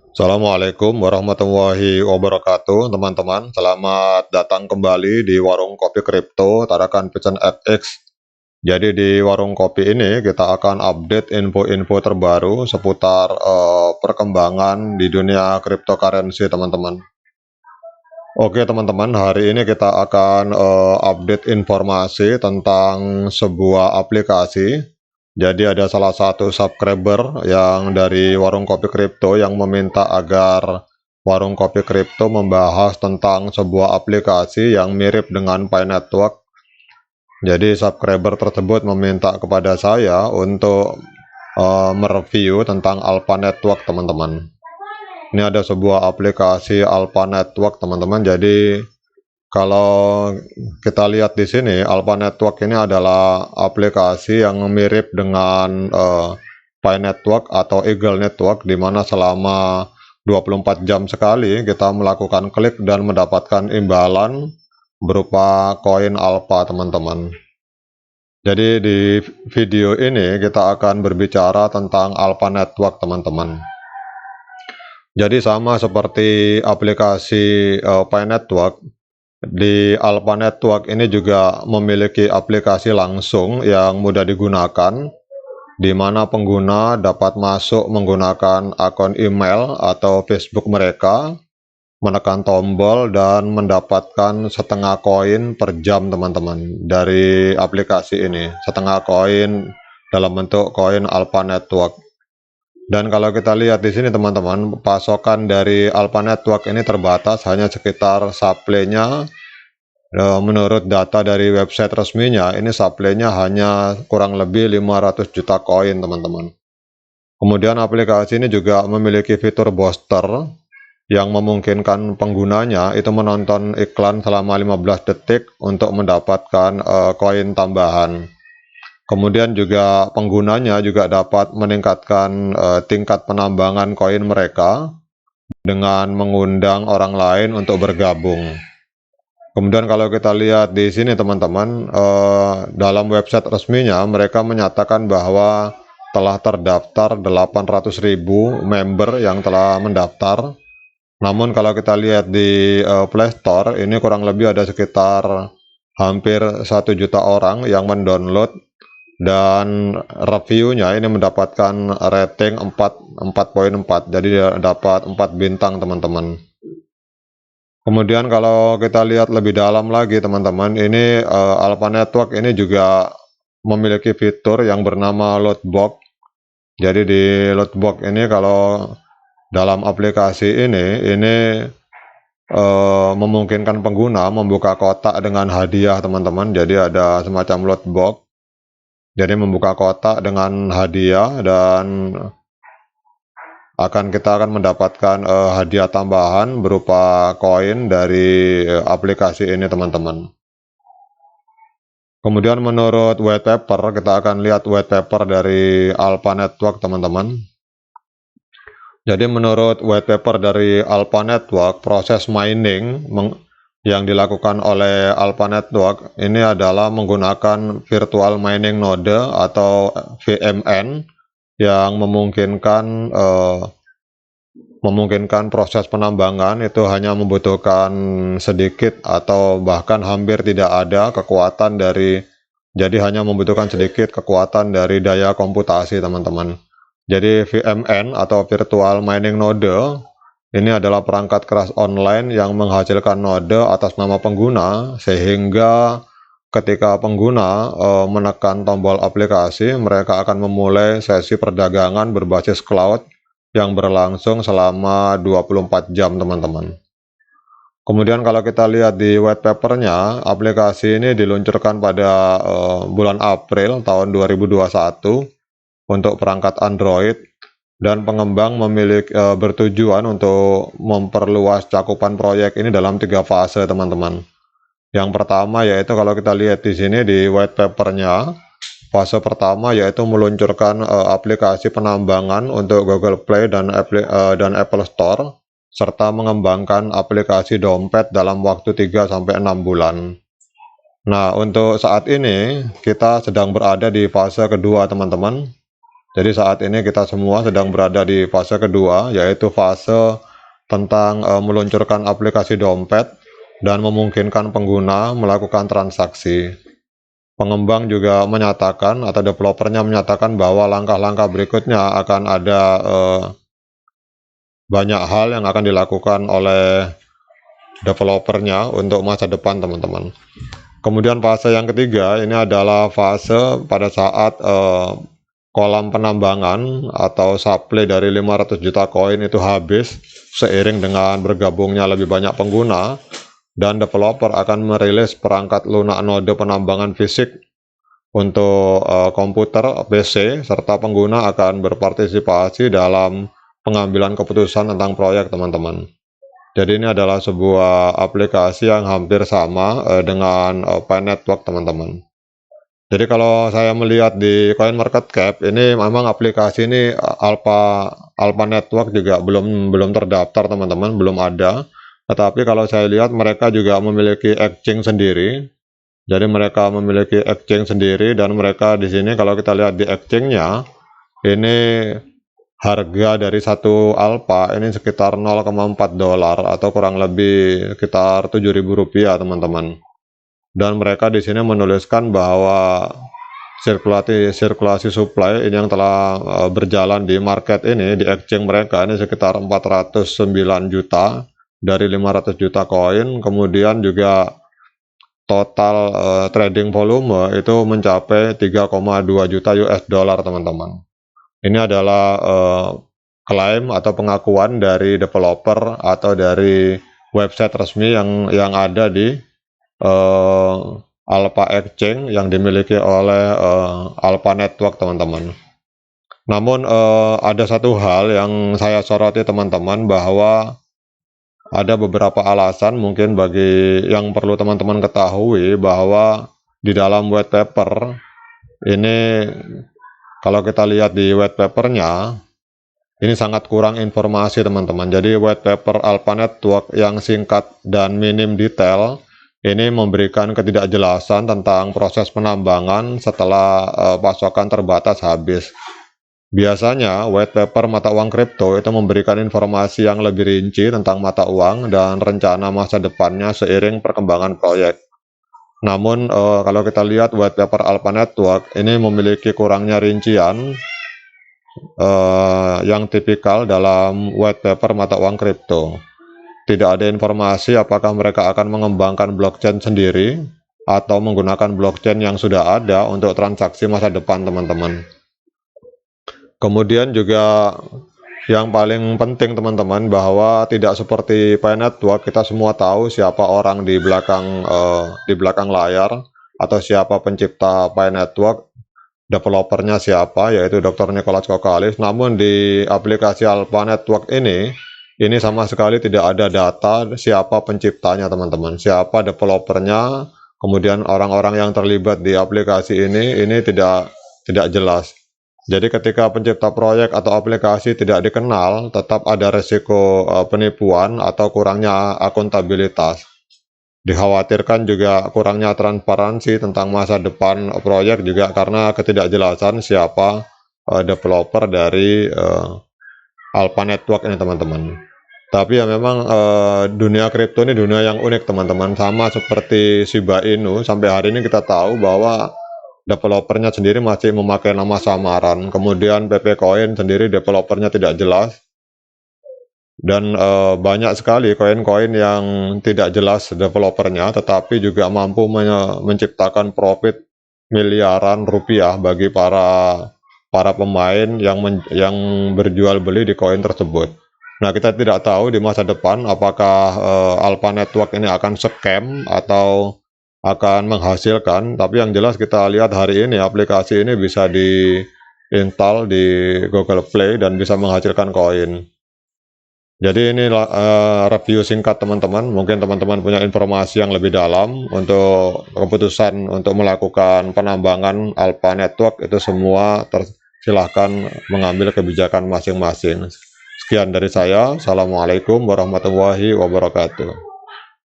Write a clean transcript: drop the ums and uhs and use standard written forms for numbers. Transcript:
Assalamualaikum warahmatullahi wabarakatuh, teman-teman. Selamat datang kembali di Warung Kopi Kripto Tarakan Pigeon FX. Jadi di warung kopi ini kita akan update info-info terbaru seputar perkembangan di dunia cryptocurrency, teman-teman. Oke, teman-teman, hari ini kita akan update informasi tentang sebuah aplikasi. Jadi ada salah satu subscriber yang dari Warung Kopi Kripto yang meminta agar Warung Kopi Kripto membahas tentang sebuah aplikasi yang mirip dengan Pi Network. Jadi subscriber tersebut meminta kepada saya untuk mereview tentang Alpha Network, teman-teman. Ini ada sebuah aplikasi Alpha Network, teman-teman. Jadi kalau kita lihat di sini, Alpha Network ini adalah aplikasi yang mirip dengan Pi Network atau Eagle Network, di mana selama 24 jam sekali kita melakukan klik dan mendapatkan imbalan berupa koin Alpha, teman-teman. Jadi di video ini kita akan berbicara tentang Alpha Network, teman-teman. Jadi sama seperti aplikasi Pi Network, di Alpha Network ini juga memiliki aplikasi langsung yang mudah digunakan, di mana pengguna dapat masuk menggunakan akun email atau Facebook mereka, menekan tombol dan mendapatkan setengah koin per jam, teman-teman, dari aplikasi ini. Setengah koin dalam bentuk koin Alpha Network. Dan kalau kita lihat di sini, teman-teman, pasokan dari Alpha Network ini terbatas, hanya sekitar supply-nya menurut data dari website resminya, ini supply-nya hanya kurang lebih 500 juta koin, teman-teman. Kemudian aplikasi ini juga memiliki fitur booster yang memungkinkan penggunanya itu menonton iklan selama 15 detik untuk mendapatkan koin tambahan. Kemudian juga penggunanya juga dapat meningkatkan tingkat penambangan koin mereka dengan mengundang orang lain untuk bergabung. Kemudian kalau kita lihat di sini, teman-teman, dalam website resminya mereka menyatakan bahwa telah terdaftar 800.000 member yang telah mendaftar. Namun kalau kita lihat di Play Store, ini kurang lebih ada sekitar hampir 1 juta orang yang mendownload, dan reviewnya ini mendapatkan rating 4.4, jadi dapat 4 bintang, teman-teman. Kemudian kalau kita lihat lebih dalam lagi, teman-teman, ini Alpha Network ini juga memiliki fitur yang bernama lootbox. Jadi di lootbox ini, kalau dalam aplikasi ini memungkinkan pengguna membuka kotak dengan hadiah, teman-teman. Jadi ada semacam lootbox. Jadi membuka kotak dengan hadiah, dan kita akan mendapatkan hadiah tambahan berupa koin dari aplikasi ini, teman-teman. Kemudian menurut white paper, kita akan lihat white paper dari Alpha Network, teman-teman. Jadi menurut white paper dari Alpha Network, proses mining yang dilakukan oleh Alpha Network ini adalah menggunakan virtual mining node atau VMN yang memungkinkan proses penambangan itu hanya membutuhkan sedikit atau bahkan hampir tidak ada kekuatan dari, jadi hanya membutuhkan sedikit kekuatan dari daya komputasi, teman-teman. Jadi VMN atau virtual mining node ini adalah perangkat keras online yang menghasilkan node atas nama pengguna, sehingga ketika pengguna menekan tombol aplikasi, mereka akan memulai sesi perdagangan berbasis cloud yang berlangsung selama 24 jam, teman-teman. Kemudian kalau kita lihat di white papernya, aplikasi ini diluncurkan pada bulan April tahun 2021 untuk perangkat Android, dan pengembang bertujuan untuk memperluas cakupan proyek ini dalam 3 fase, teman-teman. Yang pertama yaitu kalau kita lihat di sini di white papernya, fase pertama yaitu meluncurkan aplikasi penambangan untuk Google Play dan Apple Store, serta mengembangkan aplikasi dompet dalam waktu 3-6 bulan. Nah, untuk saat ini kita sedang berada di fase kedua, teman-teman. Jadi saat ini kita semua sedang berada di fase kedua, yaitu fase tentang meluncurkan aplikasi dompet dan memungkinkan pengguna melakukan transaksi. Pengembang juga menyatakan atau developernya menyatakan bahwa langkah-langkah berikutnya akan ada banyak hal yang akan dilakukan oleh developernya untuk masa depan, teman-teman. Kemudian fase yang ketiga ini adalah fase pada saat kolam penambangan atau supply dari 500 juta koin itu habis seiring dengan bergabungnya lebih banyak pengguna, dan developer akan merilis perangkat lunak node penambangan fisik untuk komputer, PC, serta pengguna akan berpartisipasi dalam pengambilan keputusan tentang proyek, teman-teman. Jadi ini adalah sebuah aplikasi yang hampir sama dengan Pi Network, teman-teman. Jadi kalau saya melihat di CoinMarketCap ini memang aplikasi ini Alpha Network juga belum terdaftar, teman-teman, belum ada. Tetapi kalau saya lihat mereka juga memiliki exchange sendiri. Jadi mereka memiliki exchange sendiri, dan mereka di sini kalau kita lihat di exchange-nya ini harga dari satu alpha ini sekitar 0,4 dolar atau kurang lebih sekitar 7.000 rupiah, teman-teman. Dan mereka di sini menuliskan bahwa sirkulasi supply ini yang telah berjalan di market ini, di exchange mereka ini sekitar 409 juta dari 500 juta koin. Kemudian juga total trading volume itu mencapai 3,2 juta US dollar, teman-teman. Ini adalah klaim atau pengakuan dari developer atau dari website resmi yang ada di Alpha Exchange yang dimiliki oleh Alpha Network, teman-teman. Namun ada satu hal yang saya soroti, teman-teman, bahwa ada beberapa alasan mungkin bagi yang perlu teman-teman ketahui, bahwa di dalam white paper ini, kalau kita lihat di white papernya ini sangat kurang informasi, teman-teman. Jadi white paper Alpha Network yang singkat dan minim detail ini memberikan ketidakjelasan tentang proses penambangan setelah pasokan terbatas habis. Biasanya white paper mata uang kripto itu memberikan informasi yang lebih rinci tentang mata uang dan rencana masa depannya seiring perkembangan proyek. Namun kalau kita lihat white paper Alpha Network ini memiliki kurangnya rincian yang tipikal dalam white paper mata uang kripto. Tidak ada informasi apakah mereka akan mengembangkan blockchain sendiri atau menggunakan blockchain yang sudah ada untuk transaksi masa depan, teman-teman. Kemudian juga yang paling penting, teman-teman, bahwa tidak seperti Pi Network kita semua tahu siapa orang di belakang layar atau siapa pencipta Pi Network, developernya siapa, yaitu Dr. Nicholas Kokalis. Namun di aplikasi Alpha Network ini sama sekali tidak ada data siapa penciptanya, teman-teman, siapa developernya. Kemudian orang-orang yang terlibat di aplikasi ini tidak jelas. Jadi ketika pencipta proyek atau aplikasi tidak dikenal, tetap ada resiko penipuan atau kurangnya akuntabilitas. Dikhawatirkan juga kurangnya transparansi tentang masa depan proyek juga karena ketidakjelasan siapa developer dari Alpha Network ini, teman-teman. Tapi ya memang dunia kripto ini dunia yang unik, teman-teman. Sama seperti Shiba Inu, sampai hari ini kita tahu bahwa developernya sendiri masih memakai nama samaran. Kemudian PP Coin sendiri developernya tidak jelas. Dan banyak sekali koin-koin yang tidak jelas developernya, tetapi juga mampu menciptakan profit miliaran rupiah bagi para pemain yang berjual beli di koin tersebut. Nah, kita tidak tahu di masa depan apakah Alpha Network ini akan scam atau akan menghasilkan. Tapi yang jelas kita lihat hari ini aplikasi ini bisa diinstal di Google Play dan bisa menghasilkan koin. Jadi ini review singkat, teman-teman. Mungkin teman-teman punya informasi yang lebih dalam untuk keputusan untuk melakukan penambangan Alpha Network itu semua silahkan mengambil kebijakan masing-masing. Sekian dari saya. Assalamualaikum warahmatullahi wabarakatuh.